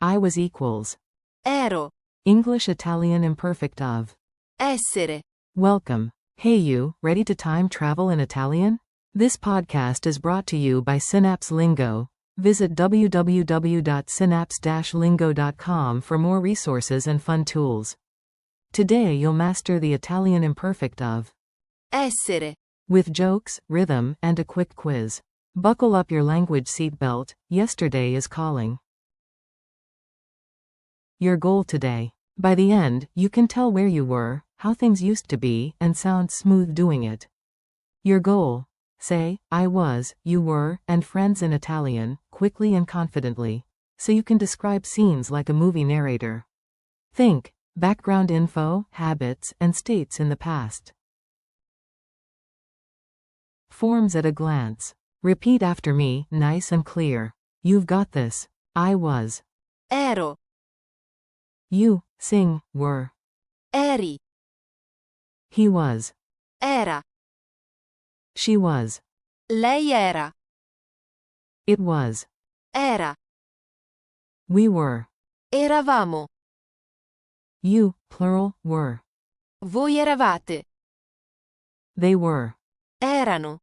I was equals. Ero. English Italian imperfect of. Essere. Welcome. Hey you, ready to time travel in Italian? This podcast is brought to you by Synapse Lingo. Visit www.synapse-lingo.com for more resources and fun tools. Today you'll master the Italian imperfect of Essere. with jokes, rhythm, and a quick quiz. Buckle up your language seatbelt, yesterday is calling. Your goal today. By the end, you can tell where you were, how things used to be, and sound smooth doing it. Your goal. Say, I was, you were, and friends in Italian, quickly and confidently, so you can describe scenes like a movie narrator. Think, background info, habits, and states in the past. Forms at a glance. Repeat after me, nice and clear. You've got this. I was. Ero. You, sing, were. Eri. He was. Era. She was. Lei era. It was. Era. We were. Eravamo. You, plural, were. Voi eravate. They were. Erano.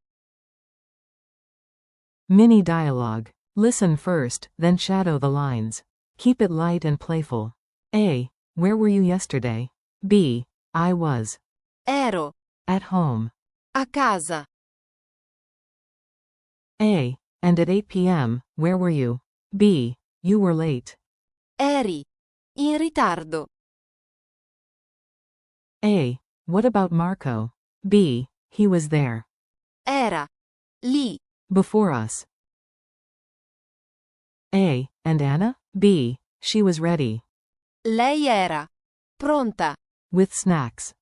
Mini dialogue. Listen first, then shadow the lines. Keep it light and playful. A. Where were you yesterday? B. I was. Ero. At home. A casa. A. And at 8 p.m., where were you? B. You were late. Eri. In ritardo. A. What about Marco? B. He was there. Era. Lì. Before us. A. And Anna? B. She was ready. Lei era. Pronta. With snacks.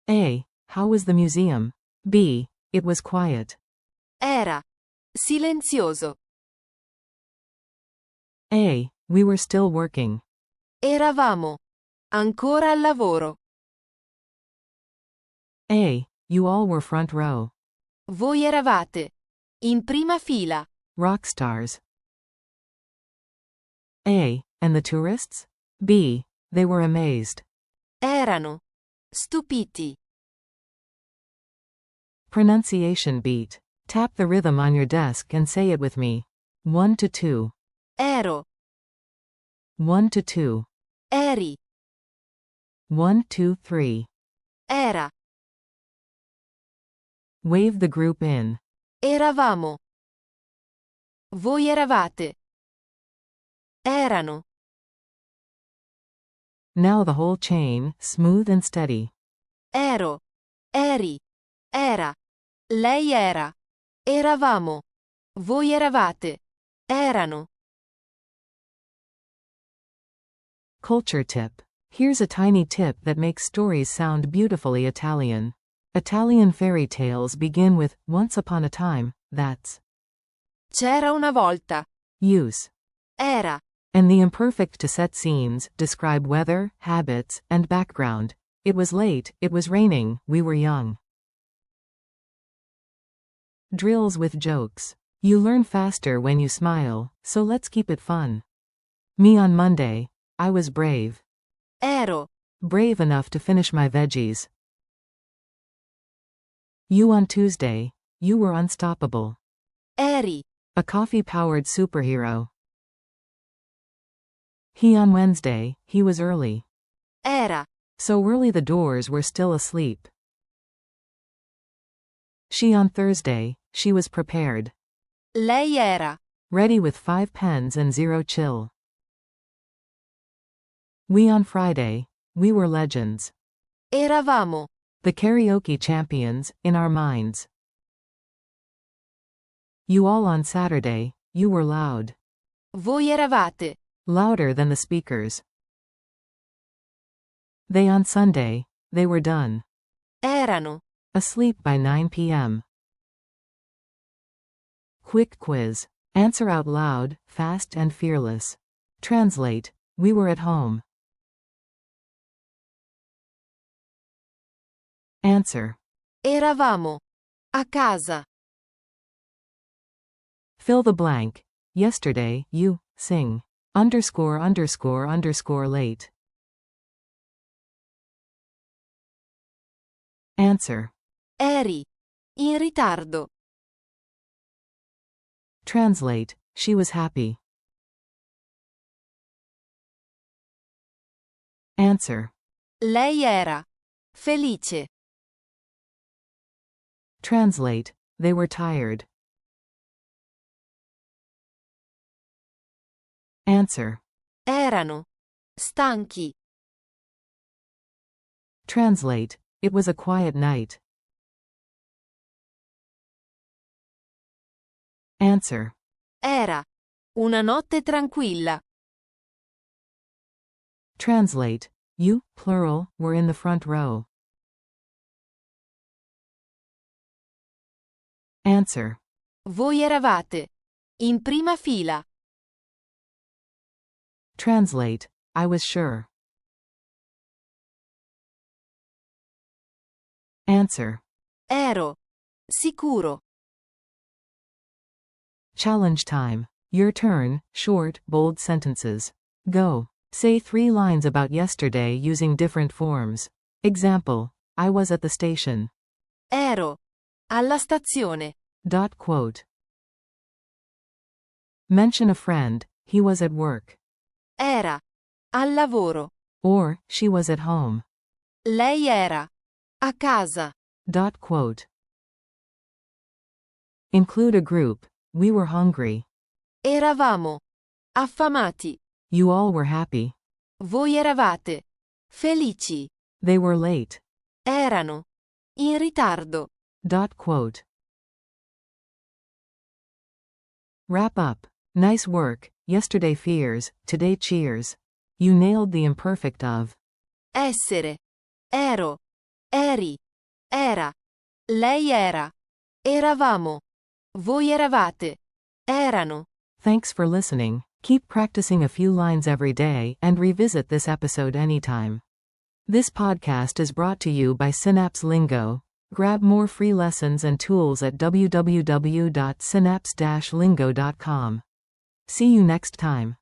A. How was the museum? B. It was quiet. Era. Silenzioso. A. We were still working. Eravamo. Ancora al lavoro. A. You all were front row. Voi eravate. In prima fila. Rock stars. A. And the tourists? B. They were amazed. Erano. Stupiti. Pronunciation beat. Tap the rhythm on your desk and say it with me. 1 to 2. Ero. 1 to 2. Eri. 1, 2, 3. Era. Wave the group in. Eravamo. Voi eravate. Erano. Now the whole chain, smooth and steady. Ero. Eri. Era. Lei era. Eravamo. Voi eravate. Erano. Culture tip. Here's a tiny tip that makes stories sound beautifully Italian. Italian fairy tales begin with, once upon a time, that's. C'era una volta. Use. Era. And the imperfect to set scenes, describe weather, habits, and background. It was late, it was raining, we were young. Drills with jokes. You learn faster when you smile, so let's keep it fun. Me on Monday. I was brave. Ero. Brave enough to finish my veggies. You on Tuesday. You were unstoppable. Eri. A coffee-powered superhero. He on Wednesday. He was early. Era. So early the doors were still asleep. She on Thursday. She was prepared. Lei era. Ready with 5 pens and 0 chill. We on Friday. We were legends. Eravamo. The karaoke champions, in our minds. You all on Saturday. You were loud. Voi eravate. Louder than the speakers. They on Sunday. They were done. Erano. Asleep by 9 p.m. Quick quiz. Answer out loud, fast and fearless. Translate. We were at home. Answer. Eravamo. A casa. Fill the blank. Yesterday, you sing. ____ late. Answer. Eri. In ritardo. Translate. She was happy. Answer. Lei era. Felice. Translate. They were tired. Answer. Erano. Stanchi. Translate. It was a quiet night. Answer. Era. Una notte tranquilla. Translate. You, plural, were in the front row. Answer. Voi eravate. In prima fila. Translate. I was sure. Answer. Ero. Sicuro. Challenge time. Your turn, short, bold sentences. Go. Say 3 lines about yesterday using different forms. Example. I was at the station. Ero. Alla stazione. Quote. Mention a friend. He was at work. Era. Al lavoro. Or, she was at home. Lei era. A casa. Quote. Include a group. We were hungry. Eravamo. Affamati. You all were happy. Voi eravate. Felici. They were late. Erano. In ritardo. Quote. Wrap up. Nice work. Yesterday fears, today cheers. You nailed the imperfect of Essere. Ero. Eri. Era. Lei era. Eravamo. Voi eravate. Erano. Thanks for listening. Keep practicing a few lines every day and revisit this episode anytime. This podcast is brought to you by Synapse Lingo. Grab more free lessons and tools at www.synapse-lingo.com. See you next time.